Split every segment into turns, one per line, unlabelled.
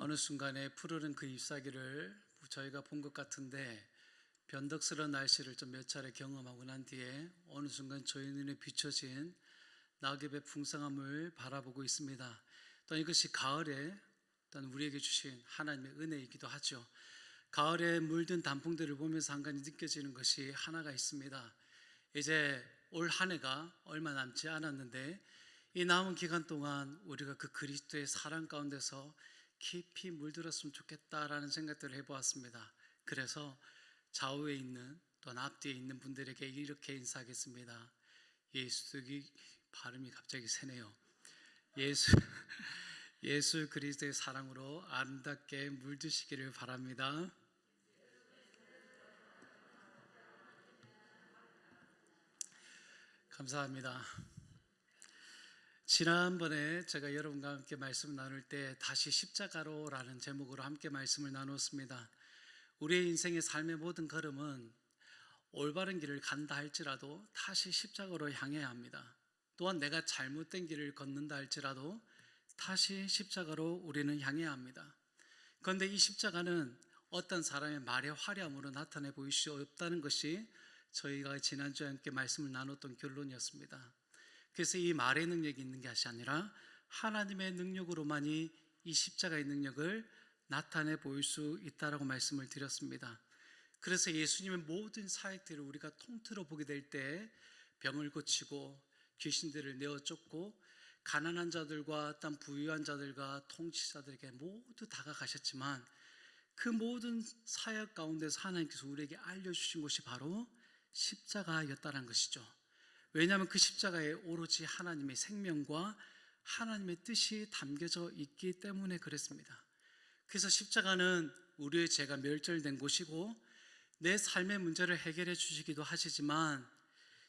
어느 순간에 푸르른 그 잎사귀를 저희가 본 것 같은데 변덕스러운 날씨를 좀 몇 차례 경험하고 난 뒤에 어느 순간 저희 눈에 비춰진 낙엽의 풍성함을 바라보고 있습니다. 또 이것이 가을에 또한 우리에게 주신 하나님의 은혜이기도 하죠. 가을에 물든 단풍들을 보면서 한 가지 느껴지는 것이 하나가 있습니다. 이제 올 한 해가 얼마 남지 않았는데 이 남은 기간 동안 우리가 그 그리스도의 사랑 가운데서 깊이 물들었으면 좋겠다라는 생각들을 해보았습니다. 그래서 좌우에 있는 또는 앞뒤에 있는 분들에게 이렇게 인사하겠습니다. 발음이 갑자기 새네요. 예수 그리스도의 사랑으로 아름답게 물드시기를 바랍니다. 감사합니다. 지난번에 제가 여러분과 함께 말씀을 나눌 때 다시 십자가로라는 제목으로 함께 말씀을 나눴습니다. 우리의 인생의 삶의 모든 걸음은 올바른 길을 간다 할지라도 다시 십자가로 향해야 합니다. 또한 내가 잘못된 길을 걷는다 할지라도 다시 십자가로 우리는 향해야 합니다. 그런데 이 십자가는 어떤 사람의 말의 화려함으로 나타내 보일 수 없다는 것이 저희가 지난주에 함께 말씀을 나눴던 결론이었습니다. 그래서 이 말의 능력이 있는 것이 아니라 하나님의 능력으로만이 이 십자가의 능력을 나타내 보일 수 있다라고 말씀을 드렸습니다. 그래서 예수님의 모든 사역들을 우리가 통틀어 보게 될 때 병을 고치고 귀신들을 내어 쫓고 가난한 자들과 어떤 부유한 자들과 통치자들에게 모두 다가가셨지만 그 모든 사역 가운데서 하나님께서 우리에게 알려주신 것이 바로 십자가였다는 것이죠. 왜냐하면 그 십자가에 오로지 하나님의 생명과 하나님의 뜻이 담겨져 있기 때문에 그랬습니다. 그래서 십자가는 우리의 죄가 멸절된 곳이고 내 삶의 문제를 해결해 주시기도 하시지만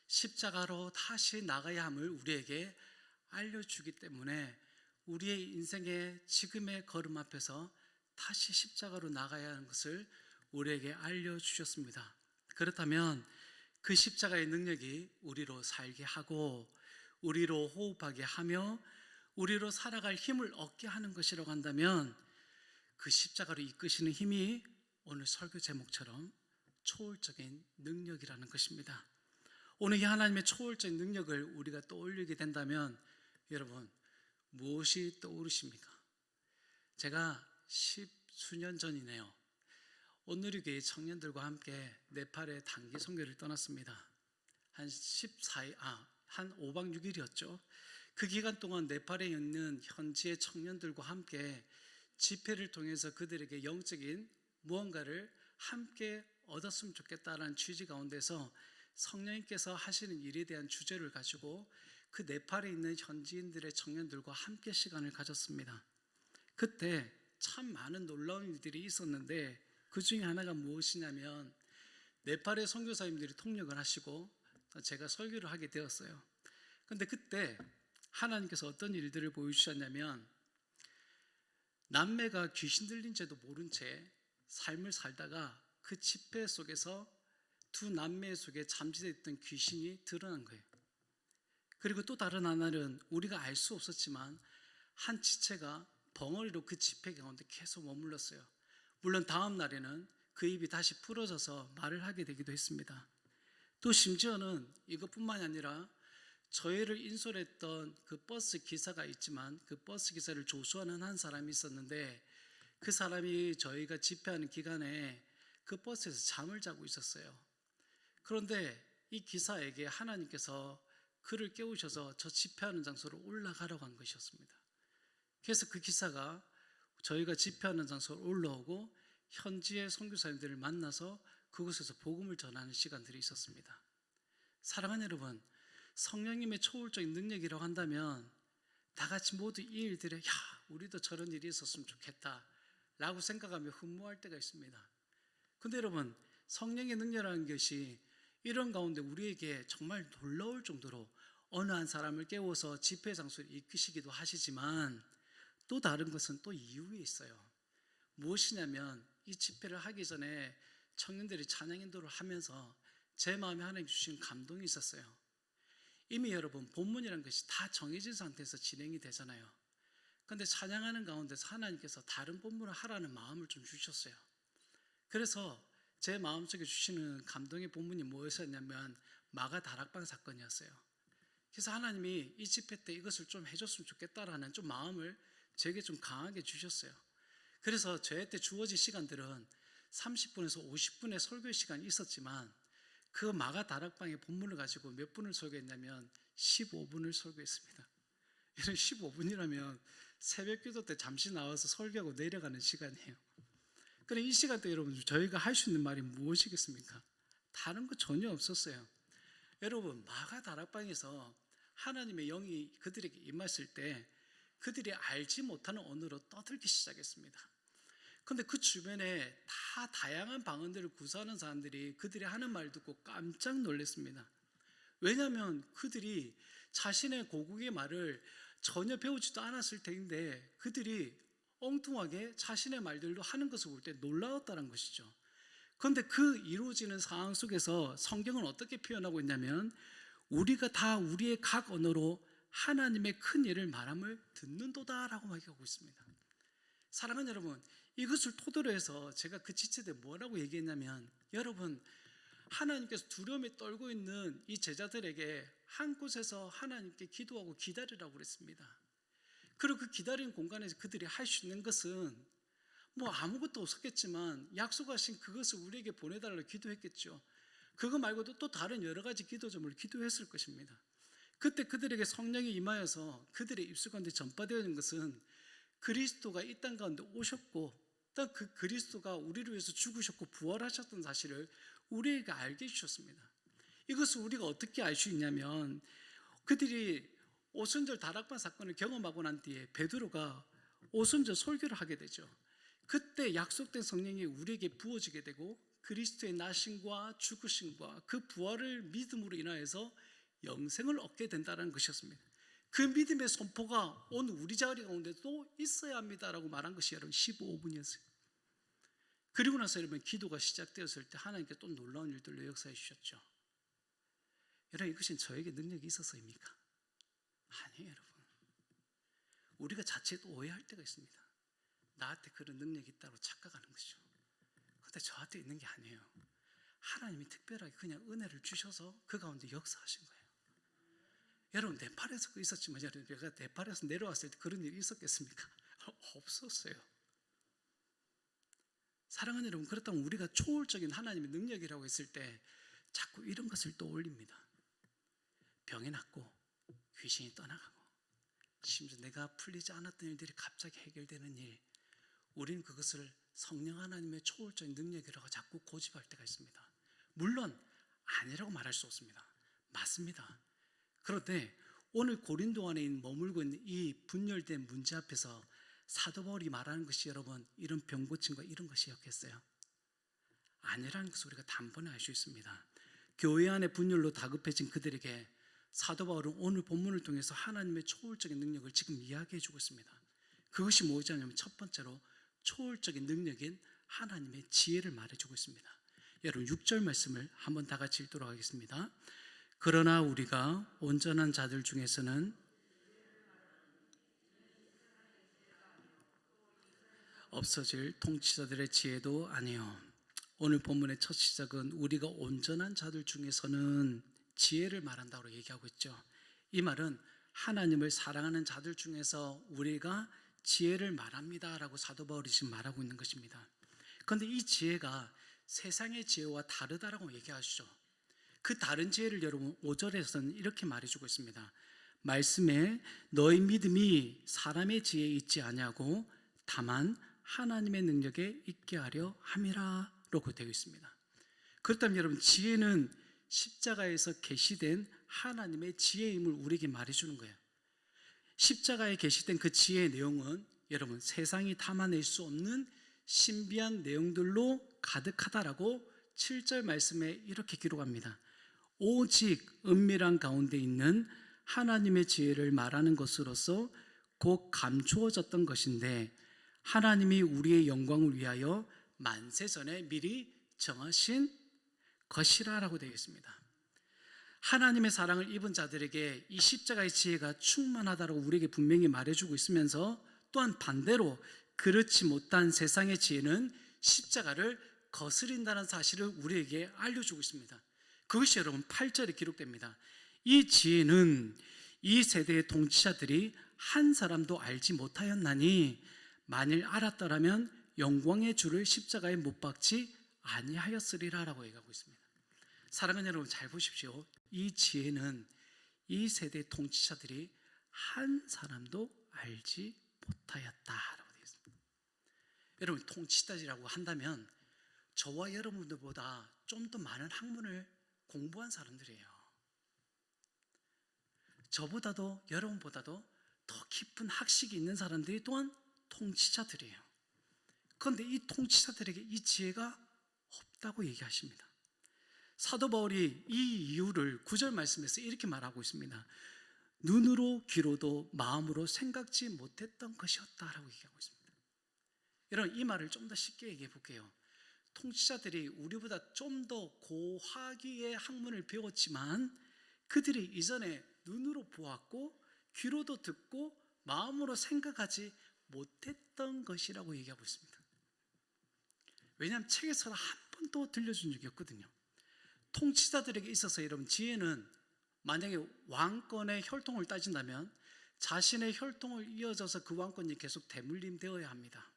십자가로 다시 나가야 함을 우리에게 알려주기 때문에 우리의 인생의 지금의 걸음 앞에서 다시 십자가로 나가야 하는 것을 우리에게 알려주셨습니다. 그렇다면 그 십자가의 능력이 우리로 살게 하고 우리로 호흡하게 하며 우리로 살아갈 힘을 얻게 하는 것이라고 한다면 그 십자가로 이끄시는 힘이 오늘 설교 제목처럼 초월적인 능력이라는 것입니다. 오늘 이 하나님의 초월적인 능력을 우리가 떠올리게 된다면 여러분 무엇이 떠오르십니까? 제가 10수년 전이네요. 온누리교회 청년들과 함께 네팔에 단기 선교를 떠났습니다. 한 5박 6일이었죠. 그 기간 동안 네팔에 있는 현지의 청년들과 함께 집회를 통해서 그들에게 영적인 무언가를 함께 얻었으면 좋겠다는 취지 가운데서 성령님께서 하시는 일에 대한 주제를 가지고 그 네팔에 있는 현지인들의 청년들과 함께 시간을 가졌습니다. 그때 참 많은 놀라운 일들이 있었는데 그 중에 하나가 무엇이냐면 네팔의 선교사님들이 통역을 하시고 제가 설교를 하게 되었어요. 그런데 그때 하나님께서 어떤 일들을 보여주셨냐면 남매가 귀신 들린 채도 모른 채 삶을 살다가 그 집회 속에서 두 남매 속에 잠재되어 있던 귀신이 드러난 거예요. 그리고 또 다른 하나는 우리가 알 수 없었지만 한 지체가 벙어리로 그 집회 가운데 계속 머물렀어요. 물론 다음 날에는 그 입이 다시 풀어져서 말을 하게 되기도 했습니다. 또 심지어는 이것뿐만이 아니라 저희를 인솔했던 그 버스 기사가 있지만 그 버스 기사를 조수하는 한 사람이 있었는데 그 사람이 저희가 집회하는 기간에 그 버스에서 잠을 자고 있었어요. 그런데 이 기사에게 하나님께서 그를 깨우셔서 저 집회하는 장소로 올라가라고 한 것이었습니다. 그래서 그 기사가 저희가 집회하는 장소로 올라오고 현지의 선교사님들을 만나서 그곳에서 복음을 전하는 시간들이 있었습니다. 사랑하는 여러분, 성령님의 초월적인 능력이라고 한다면 다 같이 모두 이 일들에 우리도 저런 일이 있었으면 좋겠다 라고 생각하며 흠모할 때가 있습니다. 그런데 여러분, 성령의 능력이라는 것이 이런 가운데 우리에게 정말 놀라울 정도로 어느 한 사람을 깨워서 집회 장소를 이끄시기도 하시지만 또 다른 것은 또 이유에 있어요. 무엇이냐면 이 집회를 하기 전에 청년들이 찬양 인도를 하면서 제 마음에 하나님 주신 감동이 있었어요. 이미 여러분 본문이라는 것이 다 정해진 상태에서 진행이 되잖아요. 근데 찬양하는 가운데서 하나님께서 다른 본문을 하라는 마음을 좀 주셨어요. 그래서 제 마음속에 주시는 감동의 본문이 무엇이었냐면 마가 다락방 사건이었어요. 그래서 하나님이 이 집회 때 이것을 좀 해줬으면 좋겠다라는 좀 마음을 제게 좀 강하게 주셨어요. 그래서 저한테 주어진 시간들은 30분에서 50분의 설교 시간이 있었지만 그 마가 다락방의 본문을 가지고 몇 분을 설교했냐면 15분을 설교했습니다. 이런 15분이라면 새벽 기도 때 잠시 나와서 설교하고 내려가는 시간이에요. 그래 이 시간 때 여러분 저희가 할 수 있는 말이 무엇이겠습니까? 다른 거 전혀 없었어요. 여러분 마가 다락방에서 하나님의 영이 그들에게 임했을 때 그들이 알지 못하는 언어로 떠들기 시작했습니다. 그런데 그 주변에 다 다양한 방언들을 구사하는 사람들이 그들이 하는 말 듣고 깜짝 놀랐습니다. 왜냐하면 그들이 자신의 고국의 말을 전혀 배우지도 않았을 텐데 그들이 엉뚱하게 자신의 말들로 하는 것을 볼 때 놀라웠다는 것이죠. 그런데 그 이루어지는 상황 속에서 성경은 어떻게 표현하고 있냐면 우리가 다 우리의 각 언어로 하나님의 큰 일을 말함을 듣는도다라고 말하고 있습니다. 사랑하는 여러분, 이것을 토대로 해서 제가 그 지체 때 뭐라고 얘기했냐면 여러분 하나님께서 두려움에 떨고 있는 이 제자들에게 한 곳에서 하나님께 기도하고 기다리라고 그랬습니다. 그리고 그 기다리는 공간에서 그들이 할 수 있는 것은 뭐 아무것도 없었겠지만 약속하신 그것을 우리에게 보내달라고 기도했겠죠. 그거 말고도 또 다른 여러 가지 기도점을 기도했을 것입니다. 그때 그들에게 성령이 임하여서 그들의 입술 가운데 전파되는 것은 그리스도가 이 땅 가운데 오셨고 또 그 그리스도가 우리를 위해서 죽으셨고 부활하셨던 사실을 우리에게 알게 해주셨습니다. 이것을 우리가 어떻게 알 수 있냐면 그들이 오순절 다락방 사건을 경험하고 난 뒤에 베드로가 오순절 설교를 하게 되죠. 그때 약속된 성령이 우리에게 부어지게 되고 그리스도의 나심과 죽으심과 그 부활을 믿음으로 인하여서 영생을 얻게 된다는 것이었습니다. 그 믿음의 선포가 오늘 우리 자리 가운데도 있어야 합니다라고 말한 것이 여러분 15분이었어요. 그리고 나서 여러분 기도가 시작되었을 때 하나님께 또 놀라운 일들로 역사해 주셨죠. 여러분 이것은 저에게 능력이 있어서입니까? 아니에요 여러분. 우리가 자칫 오해할 때가 있습니다. 나한테 그런 능력이 있다고 착각하는 것이죠. 그런데 저한테 있는 게 아니에요. 하나님이 특별하게 그냥 은혜를 주셔서 그 가운데 역사하신 거예요. 여러분 네팔에서 그 있었지만 여러분 제가 네팔에서 내려왔을 때 그런 일이 있었겠습니까? 없었어요. 사랑하는 여러분, 그렇다면 우리가 초월적인 하나님의 능력이라고 했을 때 자꾸 이런 것을 떠올립니다. 병이 낫고 귀신이 떠나가고 심지어 내가 풀리지 않았던 일들이 갑자기 해결되는 일, 우리는 그것을 성령 하나님의 초월적인 능력이라고 자꾸 고집할 때가 있습니다. 물론 아니라고 말할 수 없습니다. 맞습니다. 그런데 오늘 고린도 안에 머물고 있는 이 분열된 문제 앞에서 사도 바울이 말하는 것이 여러분 이런 병 고침과 이런 것이었겠어요? 아니라는 것을 우리가 단번에 알 수 있습니다. 교회 안에 분열로 다급해진 그들에게 사도 바울은 오늘 본문을 통해서 하나님의 초월적인 능력을 지금 이야기해 주고 있습니다. 그것이 무엇이냐면 첫 번째로 초월적인 능력인 하나님의 지혜를 말해주고 있습니다. 여러분 6절 말씀을 한번 다 같이 읽도록 하겠습니다. 그러나 우리가 온전한 자들 중에서는 없어질 통치자들의 지혜도 아니요. 오늘 본문의 첫 시작은 우리가 온전한 자들 중에서는 지혜를 말한다고 얘기하고 있죠. 이 말은 하나님을 사랑하는 자들 중에서 우리가 지혜를 말합니다라고 사도 바울이 지금 말하고 있는 것입니다. 그런데 이 지혜가 세상의 지혜와 다르다라고 얘기하시죠. 그 다른 지혜를 여러분 5절에서는 이렇게 말해주고 있습니다. 말씀에 너희 믿음이 사람의 지혜에 있지 아니하고 다만 하나님의 능력에 있게 하려 함이라고 되어 있습니다. 그렇다면 여러분 지혜는 십자가에서 계시된 하나님의 지혜임을 우리에게 말해주는 거예요. 십자가에 계시된 그 지혜의 내용은 여러분 세상이 담아낼 수 없는 신비한 내용들로 가득하다라고 7절 말씀에 이렇게 기록합니다. 오직 은밀한 가운데 있는 하나님의 지혜를 말하는 것으로서 곧 감추어졌던 것인데 하나님이 우리의 영광을 위하여 만세전에 미리 정하신 것이라라고 되어 있습니다. 하나님의 사랑을 입은 자들에게 이 십자가의 지혜가 충만하다고 우리에게 분명히 말해주고 있으면서 또한 반대로 그렇지 못한 세상의 지혜는 십자가를 거스린다는 사실을 우리에게 알려주고 있습니다. 그것이 여러분 8절에 기록됩니다. 이 지혜는 이 세대의 통치자들이 한 사람도 알지 못하였나니 만일 알았더라면 영광의 주를 십자가에 못 박지 아니하였으리라 라고 얘기하고 있습니다. 사랑하는 여러분, 잘 보십시오. 이 지혜는 이 세대의 통치자들이 한 사람도 알지 못하였다라고 되어 있습니다. 여러분, 통치자들이라고 한다면 저와 여러분들보다 좀 더 많은 학문을 공부한 사람들이에요. 저보다도 여러분보다도 더 깊은 학식이 있는 사람들이 또한 통치자들이에요. 그런데 이 통치자들에게 이 지혜가 없다고 얘기하십니다. 사도 바울이 이 이유를 9절 말씀에서 이렇게 말하고 있습니다. 눈으로 귀로도 마음으로 생각지 못했던 것이었다라고 얘기하고 있습니다. 여러분, 이 말을 좀 더 쉽게 얘기해 볼게요. 통치자들이 우리보다 좀 더 고학위의 학문을 배웠지만 그들이 이전에 눈으로 보았고 귀로도 듣고 마음으로 생각하지 못했던 것이라고 얘기하고 있습니다. 왜냐하면 책에서는 한 번도 들려준 적이 없거든요. 통치자들에게 있어서 여러분, 지혜는 만약에 왕권의 혈통을 따진다면 자신의 혈통을 이어져서 그 왕권이 계속 대물림되어야 합니다.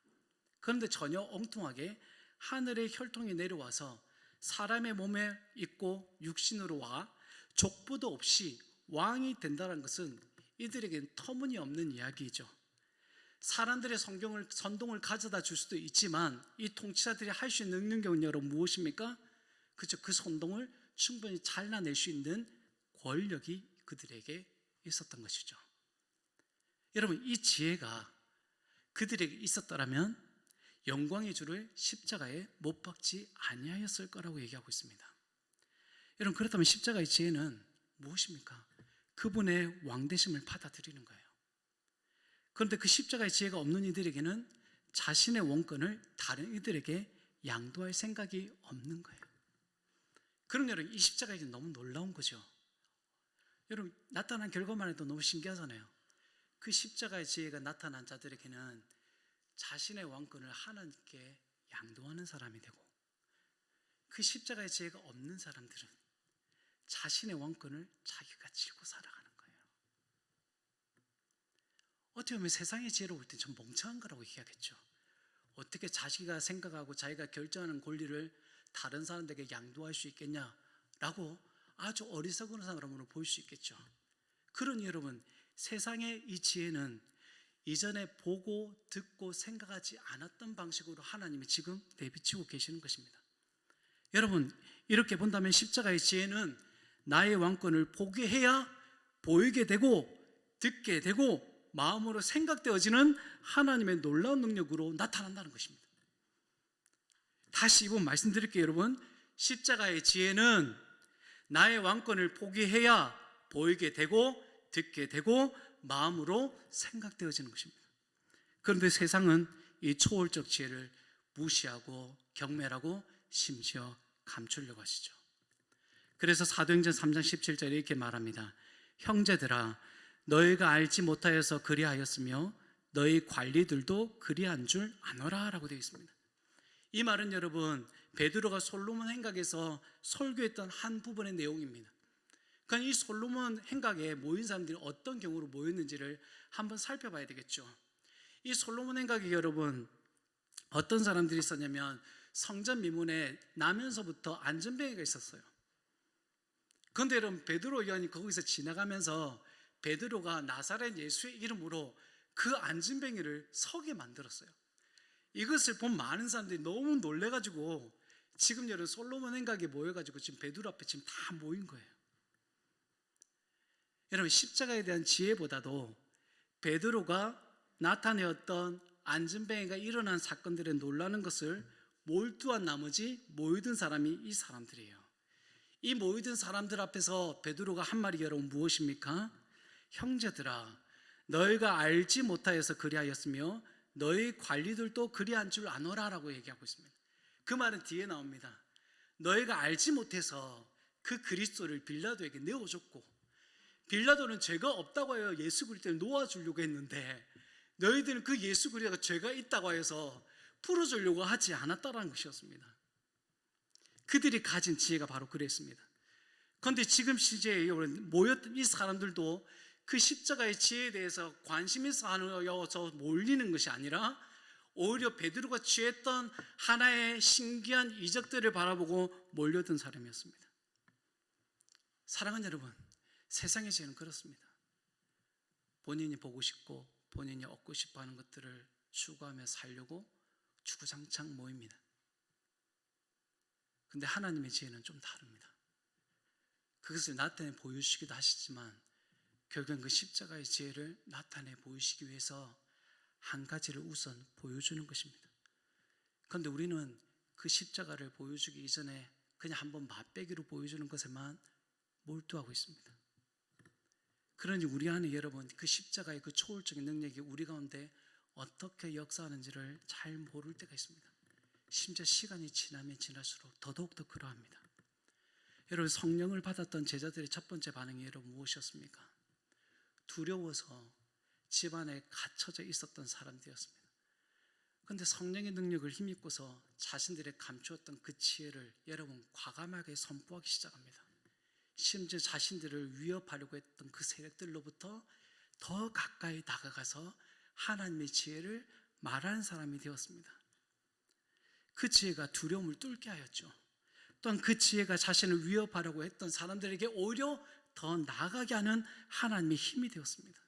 그런데 전혀 엉뚱하게 하늘의 혈통이 내려와서 사람의 몸에 있고 육신으로 와 족보도 없이 왕이 된다는 것은 이들에겐 터무니없는 이야기이죠. 사람들의 선동을 가져다 줄 수도 있지만 이 통치자들이 할 수 있는 능력은 여러분 무엇입니까? 그죠? 그 선동을 충분히 잘라낼 수 있는 권력이 그들에게 있었던 것이죠. 여러분, 이 지혜가 그들에게 있었더라면 영광의 주를 십자가에 못 박지 아니하였을 거라고 얘기하고 있습니다. 여러분, 그렇다면 십자가의 지혜는 무엇입니까? 그분의 왕되심을 받아들이는 거예요. 그런데 그 십자가의 지혜가 없는 이들에게는 자신의 원권을 다른 이들에게 양도할 생각이 없는 거예요. 그럼 여러분, 이 십자가가 너무 놀라운 거죠. 여러분, 나타난 결과만 해도 너무 신기하잖아요. 그 십자가의 지혜가 나타난 자들에게는 자신의 왕권을 하나님께 양도하는 사람이 되고, 그 십자가의 지혜가 없는 사람들은 자신의 왕권을 자기가 쥐고 살아가는 거예요. 어떻게 보면 세상의 지혜로 볼 때 좀 멍청한 거라고 얘기하겠죠. 어떻게 자기가 생각하고 자기가 결정하는 권리를 다른 사람들에게 양도할 수 있겠냐라고 아주 어리석은 사람으로 보일 수 있겠죠. 그러니 여러분, 세상의 이 지혜는 이전에 보고 듣고 생각하지 않았던 방식으로 하나님이 지금 내비치고 계시는 것입니다. 여러분, 이렇게 본다면 십자가의 지혜는 나의 왕권을 포기해야 보이게 되고 듣게 되고 마음으로 생각되어지는 하나님의 놀라운 능력으로 나타난다는 것입니다. 다시 이번 말씀드릴게요. 여러분, 십자가의 지혜는 나의 왕권을 포기해야 보이게 되고 듣게 되고 마음으로 생각되어지는 것입니다. 그런데 세상은 이 초월적 지혜를 무시하고 경멸하고 심지어 감추려고 하시죠. 그래서 사도행전 3장 17절에 이렇게 말합니다. 형제들아, 너희가 알지 못하여서 그리하였으며 너희 관리들도 그리한 줄 아노라 라고 되어 있습니다. 이 말은 여러분, 베드로가 솔로몬 행각에서 설교했던 한 부분의 내용입니다. 그러니까 이 솔로몬 행각에 모인 사람들이 어떤 경우로 모였는지를 한번 살펴봐야 되겠죠. 이 솔로몬 행각에 여러분, 어떤 사람들이 있었냐면 성전 미문에 나면서부터 안전뱅이가 있었어요. 그런데 여러분, 베드로 요한이 거기서 지나가면서 베드로가 나사렛 예수의 이름으로 그 안전뱅이를 서게 만들었어요. 이것을 본 많은 사람들이 너무 놀래가지고 지금 여러분, 솔로몬 행각에 모여가지고 지금 베드로 앞에 지금 다 모인 거예요. 여러분, 십자가에 대한 지혜보다도 베드로가 나타내었던 안전뱅이가 일어난 사건들에 놀라는 것을 몰두한 나머지 모이던 사람이 이 사람들이에요. 이 모이던 사람들 앞에서 베드로가 한 말이 여러분 무엇입니까? 형제들아, 너희가 알지 못하여서 그리하였으며 너희 관리들도 그리한 줄 아노라 라고 얘기하고 있습니다. 그 말은 뒤에 나옵니다. 너희가 알지 못해서 그 그리스도를 빌라도에게 내어줬고, 빌라도는 죄가 없다고 하여 예수 그리스도를 놓아주려고 했는데 너희들은 그 예수 그리스도가 죄가 있다고 해서 풀어주려고 하지 않았다라는 것이었습니다. 그들이 가진 지혜가 바로 그랬습니다. 그런데 지금 시제에 모였던 이 사람들도 그 십자가의 지혜에 대해서 관심 있어 하여서 몰리는 것이 아니라 오히려 베드로가 취했던 하나의 신기한 이적들을 바라보고 몰려든 사람이었습니다. 사랑하는 여러분, 세상의 죄는 그렇습니다. 본인이 보고 싶고 본인이 얻고 싶어 하는 것들을 추구하며 살려고 주구장창 모입니다. 근데 하나님의 지혜는 좀 다릅니다. 그것을 나타내 보여주시기도 하시지만 결국엔 그 십자가의 지혜를 나타내 보이시기 위해서 한 가지를 우선 보여주는 것입니다. 그런데 우리는 그 십자가를 보여주기 이전에 그냥 한번 맛배기로 보여주는 것에만 몰두하고 있습니다. 그러니 우리 안에 여러분 그 십자가의 그 초월적인 능력이 우리 가운데 어떻게 역사하는지를 잘 모를 때가 있습니다. 심지어 시간이 지나면 지날수록 더더욱더 그러합니다. 여러분, 성령을 받았던 제자들의 첫 번째 반응이 여러분 무엇이었습니까? 두려워서 집안에 갇혀져 있었던 사람들이었습니다. 그런데 성령의 능력을 힘입고서 자신들의 감추었던 그 지혜를 여러분 과감하게 선포하기 시작합니다. 심지어 자신들을 위협하려고 했던 그 세력들로부터 더 가까이 다가가서 하나님의 지혜를 말하는 사람이 되었습니다. 그 지혜가 두려움을 뚫게 하였죠. 또한 그 지혜가 자신을 위협하려고 했던 사람들에게 오히려 더 나아가게 하는 하나님의 힘이 되었습니다.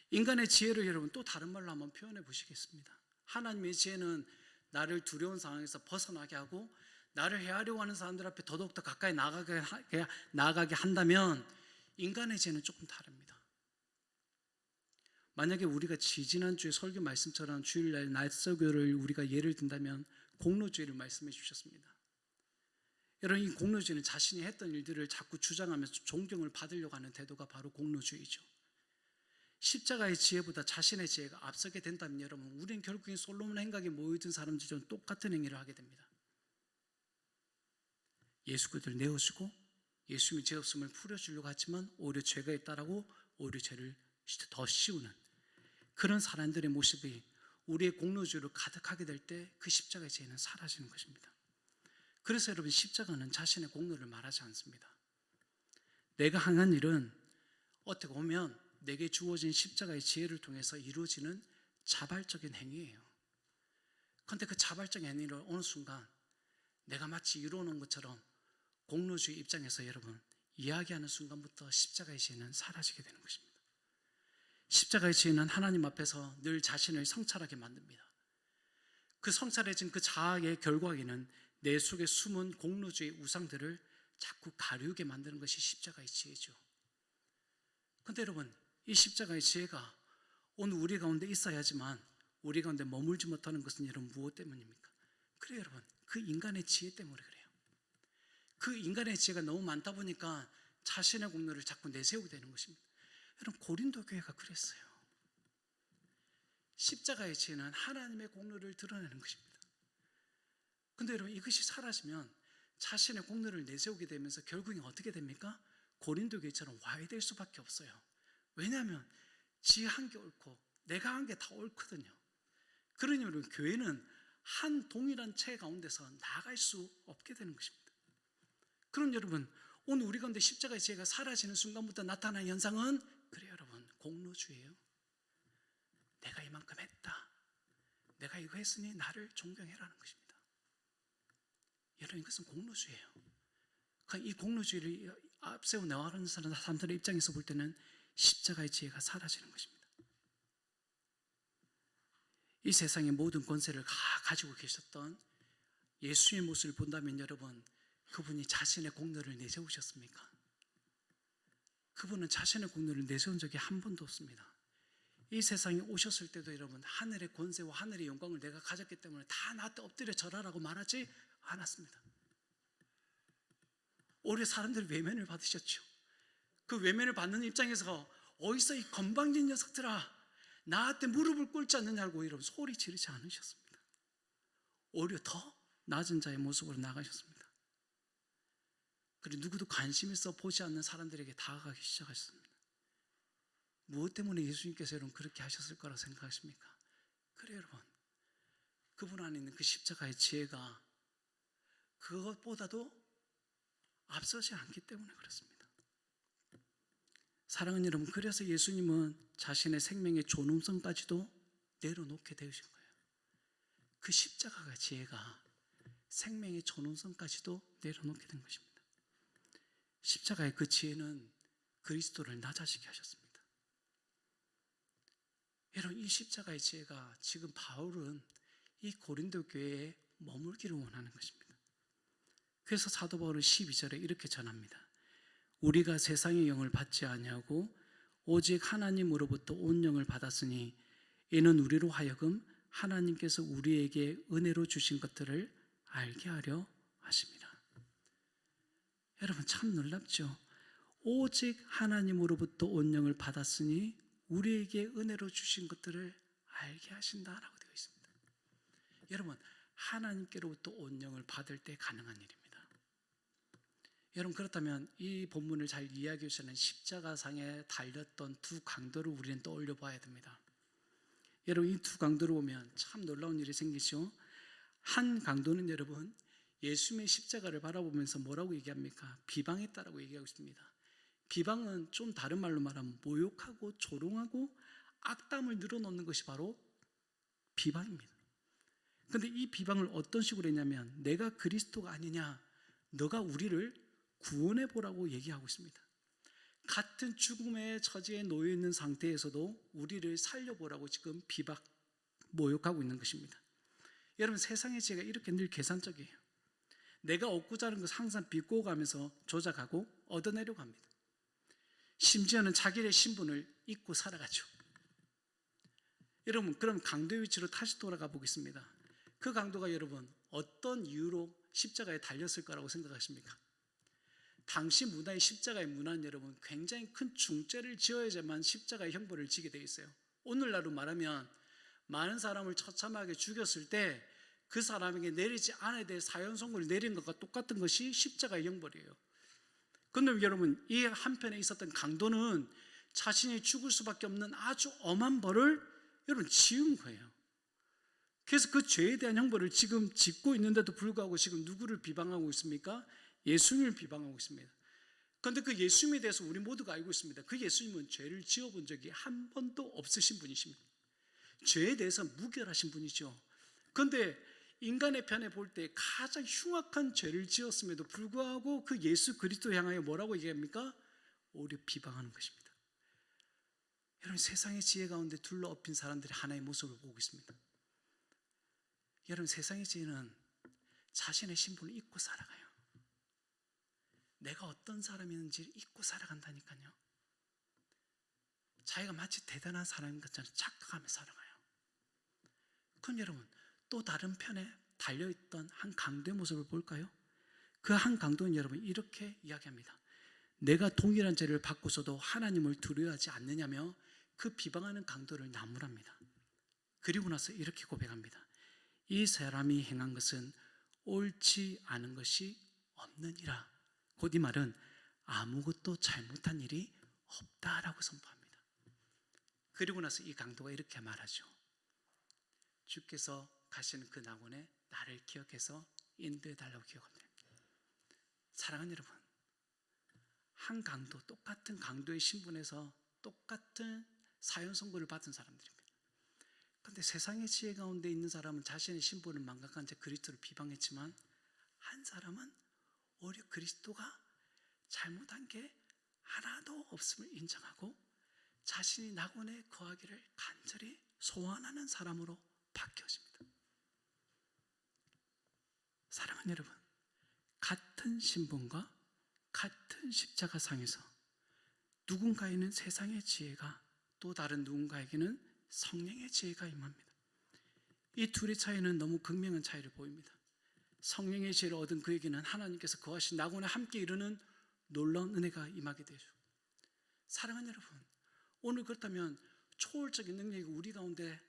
인간의 지혜를 여러분 또 다른 말로 한번 표현해 보시겠습니다. 하나님의 지혜는 나를 두려운 상황에서 벗어나게 하고 나를 해하려고 하는 사람들 앞에 더더욱더 가까이 나아가게 한다면 인간의 지혜는 조금 다릅니다. 만약에 우리가 지지난주에 설교 말씀처럼 주일날 날설교를 우리가 예를 든다면 공로주의를 말씀해 주셨습니다. 여러분, 이 공로주의는 자신이 했던 일들을 자꾸 주장하면서 존경을 받으려고 하는 태도가 바로 공로주의죠. 십자가의 지혜보다 자신의 지혜가 앞서게 된다면 여러분, 우리는 결국엔 솔로몬 행각에 모여든 사람들처럼 똑같은 행위를 하게 됩니다. 예수 그리스도를 내어주고 예수님의 죄 없음을 풀어주려고 하지만 오히려 죄가 있다라고 오히려 죄를 더 씌우는 그런 사람들의 모습이 우리의 공로주의로 가득하게 될 때 그 십자가의 지혜는 사라지는 것입니다. 그래서 여러분, 십자가는 자신의 공로를 말하지 않습니다. 내가 행한 일은 어떻게 보면 내게 주어진 십자가의 지혜를 통해서 이루어지는 자발적인 행위예요. 그런데 그 자발적인 행위를 어느 순간 내가 마치 이루어놓은 것처럼 공로주의 입장에서 여러분 이야기하는 순간부터 십자가의 지혜는 사라지게 되는 것입니다. 십자가의 지혜는 하나님 앞에서 늘 자신을 성찰하게 만듭니다. 그 성찰해진 그 자아의 결과에는 내 속에 숨은 공로주의 우상들을 자꾸 가리우게 만드는 것이 십자가의 지혜죠. 그런데 여러분, 이 십자가의 지혜가 오늘 우리 가운데 있어야지만 우리 가운데 머물지 못하는 것은 여러분 무엇 때문입니까? 그래요 여러분, 그 인간의 지혜 때문에 그래요. 그 인간의 지혜가 너무 많다 보니까 자신의 공로를 자꾸 내세우게 되는 것입니다. 여러분, 고린도 교회가 그랬어요. 십자가의 지혜는 하나님의 공로를 드러내는 것입니다. 그런데 여러분, 이것이 사라지면 자신의 공로를 내세우게 되면서 결국엔 어떻게 됩니까? 고린도 교회처럼 와해될 수밖에 없어요. 왜냐하면 지 한 게 옳고 내가 한 게 다 옳거든요. 그러니 여러분, 교회는 한 동일한 체계 가운데서 나아갈 수 없게 되는 것입니다. 그럼 여러분, 오늘 우리 가운데 십자가의 지혜가 사라지는 순간부터 나타나는 현상은 그래요 여러분, 공로주의예요. 내가 이만큼 했다, 내가 이거 했으니 나를 존경해라는 것입니다. 여러분, 이것은 공로주의예요. 이 공로주의를 앞세워 나가는 사람들의 입장에서 볼 때는 십자가의 지혜가 사라지는 것입니다. 이 세상의 모든 권세를 가지고 계셨던 예수의 모습을 본다면 여러분, 그분이 자신의 공로를 내세우셨습니까? 그분은 자신의 공로를 내세운 적이 한 번도 없습니다. 이 세상에 오셨을 때도 여러분, 하늘의 권세와 하늘의 영광을 내가 가졌기 때문에 다 나한테 엎드려 절하라고 말하지 않았습니다. 오히려 사람들 외면을 받으셨죠. 그 외면을 받는 입장에서 어디서 이 건방진 녀석들아, 나한테 무릎을 꿇지 않느냐고 이런 소리 지르지 않으셨습니다. 오히려 더 낮은 자의 모습으로 나가셨습니다. 그리고 누구도 관심 있어 보지 않는 사람들에게 다가가기 시작하셨습니다. 무엇 때문에 예수님께서 여러분 그렇게 하셨을 거라고 생각하십니까? 그래 여러분, 그분 안에 있는 그 십자가의 지혜가 그것보다도 앞서지 않기 때문에 그렇습니다. 사랑하는 여러분, 그래서 예수님은 자신의 생명의 존엄성까지도 내려놓게 되신 거예요. 그 십자가의 지혜가 생명의 존엄성까지도 내려놓게 된 것입니다. 십자가의 그 지혜는 그리스도를 낮아지게 하셨습니다. 여러분, 이 십자가의 지혜가 지금 바울은 이 고린도 교회에 머물기를 원하는 것입니다. 그래서 사도 바울은 12절에 이렇게 전합니다. 우리가 세상의 영을 받지 아니하고 오직 하나님으로부터 온 영을 받았으니 이는 우리로 하여금 하나님께서 우리에게 은혜로 주신 것들을 알게 하려 하십니다. 여러분, 참 놀랍죠? 오직 하나님으로부터 온 영을 받았으니 우리에게 은혜로 주신 것들을 알게 하신다라고 되어 있습니다. 여러분, 하나님께로부터 온 영을 받을 때 가능한 일입니다. 여러분, 그렇다면 이 본문을 잘 이해하기 위해서는 십자가상에 달렸던 두 강도를 우리는 떠올려 봐야 됩니다. 여러분, 이 두 강도를 보면 참 놀라운 일이 생기죠. 한 강도는 여러분 예수님의 십자가를 바라보면서 뭐라고 얘기합니까? 비방했다라고 얘기하고 있습니다. 비방은 좀 다른 말로 말하면 모욕하고 조롱하고 악담을 늘어놓는 것이 바로 비방입니다. 그런데 이 비방을 어떤 식으로 했냐면, 내가 그리스도가 아니냐, 너가 우리를 구원해 보라고 얘기하고 있습니다. 같은 죽음의 처지에 놓여 있는 상태에서도 우리를 살려보라고 지금 모욕하고 있는 것입니다. 여러분, 세상의 지혜가 이렇게 늘 계산적이에요. 내가 얻고자 하는 것을 항상 비꼬 가면서 조작하고 얻어내려고 합니다. 심지어는 자기의 신분을 잊고 살아가죠. 여러분, 그럼 강도의 위치로 다시 돌아가 보겠습니다. 그 강도가 여러분 어떤 이유로 십자가에 달렸을 거라고 생각하십니까? 당시 문화의 십자가의 문화는 여러분 굉장히 큰 중죄를 지어야지만 십자가의 형벌을 지게 되어 있어요. 오늘날로 말하면 많은 사람을 처참하게 죽였을 때 그 사람에게 내리지 않아야 될 사형 선고를 내린 것과 똑같은 것이 십자가의 형벌이에요. 그런데 여러분, 이 한편에 있었던 강도는 자신이 죽을 수밖에 없는 아주 엄한 벌을 여러분 지은 거예요. 그래서 그 죄에 대한 형벌을 지금 짓고 있는데도 불구하고 지금 누구를 비방하고 있습니까? 예수님을 비방하고 있습니다. 그런데 그 예수님에 대해서 우리 모두가 알고 있습니다. 그 예수님은 죄를 지어본 적이 한 번도 없으신 분이십니다. 죄에 대해서 무결하신 분이죠. 그런데 인간의 편에 볼 때 가장 흉악한 죄를 지었음에도 불구하고 그 예수 그리스도 향하여 뭐라고 얘기합니까? 오히려 비방하는 것입니다. 여러분, 세상의 지혜 가운데 둘러엎인 사람들이 하나의 모습을 보고 있습니다. 여러분, 세상의 지혜는 자신의 신분을 잊고 살아가요. 내가 어떤 사람이었는지를 잊고 살아간다니까요. 자기가 마치 대단한 사람인 것처럼 착각하며 살아가요. 그럼 여러분, 또 다른 편에 달려있던 한 강도의 모습을 볼까요? 그 한 강도는 여러분 이렇게 이야기합니다. 내가 동일한 죄를 받고서도 하나님을 두려워하지 않느냐며 그 비방하는 강도를 나무랍니다. 그리고 나서 이렇게 고백합니다. 이 사람이 행한 것은 옳지 않은 것이 없느니라. 곧 이 말은 아무것도 잘못한 일이 없다라고 선포합니다. 그리고 나서 이 강도가 이렇게 말하죠. 주께서 가시는 그 낙원에 나를 기억해서 인도해 달라고 기억합니다. 사랑하는 여러분, 한 강도, 똑같은 강도의 신분에서 똑같은 사형 선고를 받은 사람들입니다. 그런데 세상의 지혜 가운데 있는 사람은 자신의 신분을 망각한 채 그리스도를 비방했지만, 한 사람은 오히려 그리스도가 잘못한 게 하나도 없음을 인정하고 자신이 낙원에 거하기를 간절히 소원하는 사람으로 바뀌어집니다. 사랑하는 여러분, 같은 신분과 같은 십자가상에서 누군가에는 세상의 지혜가, 또 다른 누군가에게는 성령의 지혜가 임합니다. 이 둘의 차이는 너무 극명한 차이를 보입니다. 성령의 지혜를 얻은 그에게는 하나님께서 거하신 낙원에 함께 이루는 놀라운 은혜가 임하게 되죠. 사랑하는 여러분, 오늘 그렇다면 초월적인 능력이 우리 가운데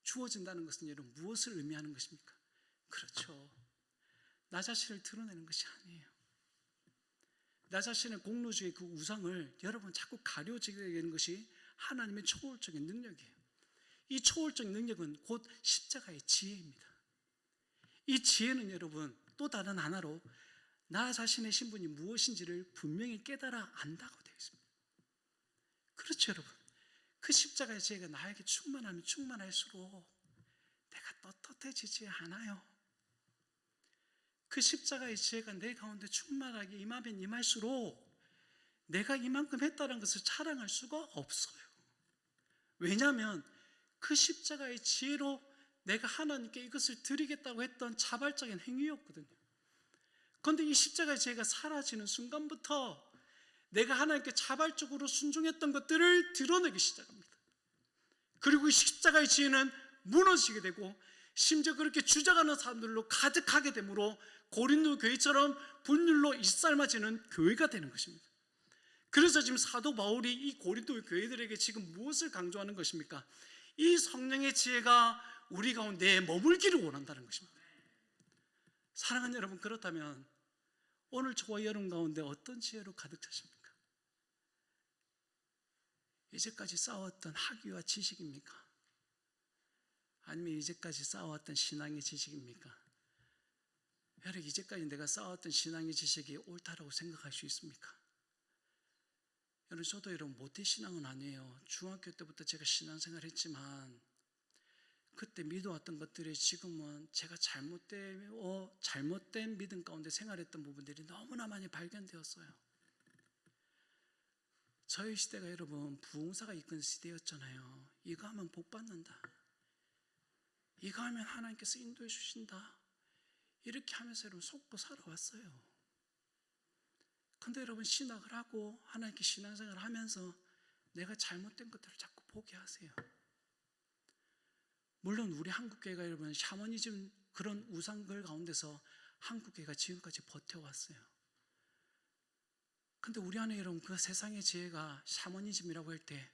주어진다는 것은 여러분 무엇을 의미하는 것입니까? 그렇죠, 나 자신을 드러내는 것이 아니에요. 나 자신의 공로주의 그 우상을 여러분 자꾸 가려지게 되는 것이 하나님의 초월적인 능력이에요. 이 초월적 능력은 곧 십자가의 지혜입니다. 이 지혜는 여러분 또 다른 하나로 나 자신의 신분이 무엇인지를 분명히 깨달아 안다고 되어 있습니다. 그렇죠, 여러분. 그 십자가의 지혜가 나에게 충만하면 충만할수록 내가 떳떳해지지 않아요. 그 십자가의 지혜가 내 가운데 충만하게 임하면 임할수록 내가 이만큼 했다는 것을 자랑할 수가 없어요. 왜냐하면 그 십자가의 지혜로 내가 하나님께 이것을 드리겠다고 했던 자발적인 행위였거든요. 그런데 이 십자가의 지혜가 사라지는 순간부터 내가 하나님께 자발적으로 순종했던 것들을 드러내기 시작합니다. 그리고 이 십자가의 지혜는 무너지게 되고 심지어 그렇게 주장하는 사람들로 가득하게 되므로 고린도 교회처럼 분율로 일삶아지는 교회가 되는 것입니다. 그래서 지금 사도 바울이 이 고린도 교회들에게 지금 무엇을 강조하는 것입니까? 이 성령의 지혜가 우리 가운데 머물기를 원한다는 것입니다. 사랑하는 여러분, 그렇다면 오늘 저와 여러분 가운데 어떤 지혜로 가득 차십니까? 이제까지 쌓아왔던 학위와 지식입니까? 아니면 이제까지 쌓아왔던 신앙의 지식입니까? 여러분, 이제까지 내가 쌓아왔던 신앙의 지식이 옳다라고 생각할 수 있습니까? 여러분, 저도 여러분 모태신앙은 아니에요. 중학교 때부터 제가 신앙생활 했지만 그때 믿어왔던 것들이 지금은 제가 잘못된 믿음 가운데 생활했던 부분들이 너무나 많이 발견되었어요. 저희 시대가 여러분 부흥사가 이끈 시대였잖아요. 이거 하면 복 받는다, 이거 하면 하나님께서 인도해 주신다, 이렇게 하면서 여러분 속고 살아왔어요. 근데 여러분 신학을 하고 하나님께 신앙생활을 하면서 내가 잘못된 것들을 자꾸 포기하세요. 물론 우리 한국교회가 여러분 샤머니즘 그런 우상들 가운데서 한국교회가 지금까지 버텨왔어요. 근데 우리 안에 여러분 그 세상의 지혜가 샤머니즘이라고 할 때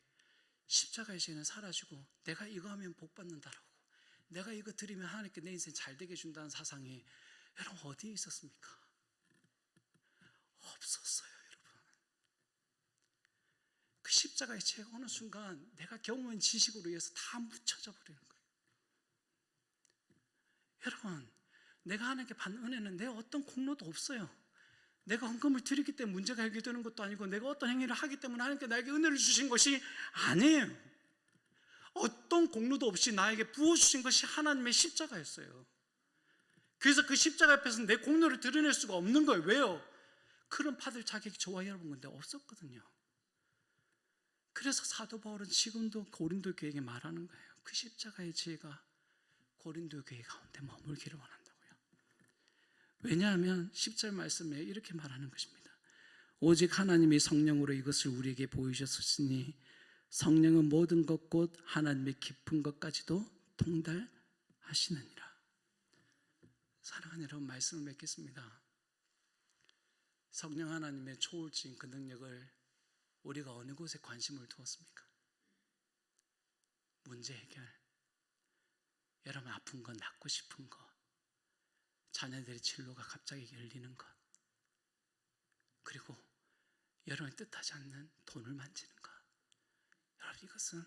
십자가의 지혜는 사라지고 내가 이거 하면 복 받는다라고, 내가 이거 드리면 하나님께 내 인생 잘 되게 해준다는 사상이 여러분 어디에 있었습니까? 없었어요, 여러분. 그 십자가의 지혜가 어느 순간 내가 경험한 지식으로 인해서 다 묻혀져 버리는 거예요. 여러분, 내가 하나님께 받는 은혜는 내 어떤 공로도 없어요. 내가 헌금을 드리기 때문에 문제가 해결되는 것도 아니고 내가 어떤 행위를 하기 때문에 하나님께 나에게 은혜를 주신 것이 아니에요. 어떤 공로도 없이 나에게 부어주신 것이 하나님의 십자가였어요. 그래서 그 십자가 앞에서 내 공로를 드러낼 수가 없는 거예요. 왜요? 그런 받을 자격이 저와 여러분 건데 없었거든요. 그래서 사도 바울은 지금도 고린도 교회에게 말하는 거예요. 그 십자가의 지혜가 고린도 교회 가운데 머물기를 원한다고요. 왜냐하면 10절 말씀에 이렇게 말하는 것입니다. 오직 하나님이 성령으로 이것을 우리에게 보이셨으니 성령은 모든 것 곧 하나님의 깊은 것까지도 통달하시느니라. 사랑하는 여러분, 말씀을 맺겠습니다. 성령 하나님의 초월적인 그 능력을 우리가 어느 곳에 관심을 두었습니까? 문제 해결, 여러분 아픈 거, 낫고 싶은 거, 자녀들의 진로가 갑자기 열리는 것, 그리고 여러분이 뜻하지 않는 돈을 만지는 것, 여러분 이것은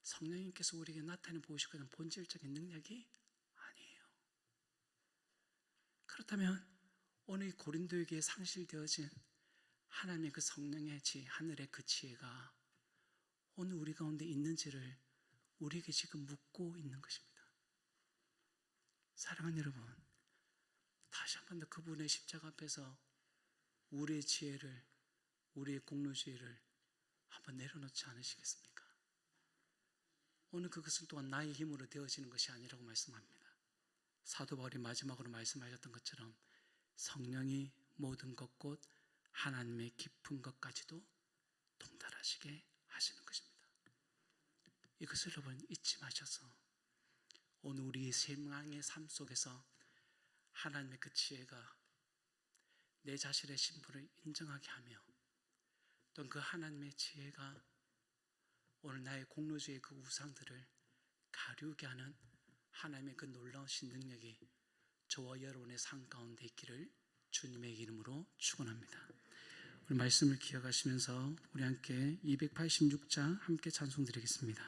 성령님께서 우리에게 나타내 보시거든 본질적인 능력이 아니에요. 그렇다면 오늘 고린도에게 상실되어진 하나님의 그 성령의 지혜, 하늘의 그 지혜가 오늘 우리 가운데 있는지를 우리에게 지금 묻고 있는 것입니다. 사랑하는 여러분, 다시 한 번 더 그분의 십자가 앞에서 우리의 지혜를, 우리의 공로지혜를 한번 내려놓지 않으시겠습니까? 오늘 그것은 또한 나의 힘으로 되어지는 것이 아니라고 말씀합니다. 사도 바울이 마지막으로 말씀하셨던 것처럼 성령이 모든 것 곧 하나님의 깊은 것까지도 통달하시게 하시는 것입니다. 이것을 여러분 잊지 마셔서 오늘 우리의 생명의 삶 속에서 하나님의 그 지혜가 내 자신의 신분을 인정하게 하며 또 그 하나님의 지혜가 오늘 나의 공로주의 그 우상들을 가리우게 하는 하나님의 그 놀라우신 능력이 저와 여러분의 삶 가운데 있기를 주님의 이름으로 축원합니다. 우리 말씀을 기억하시면서 우리 함께 286장 함께 찬송 드리겠습니다.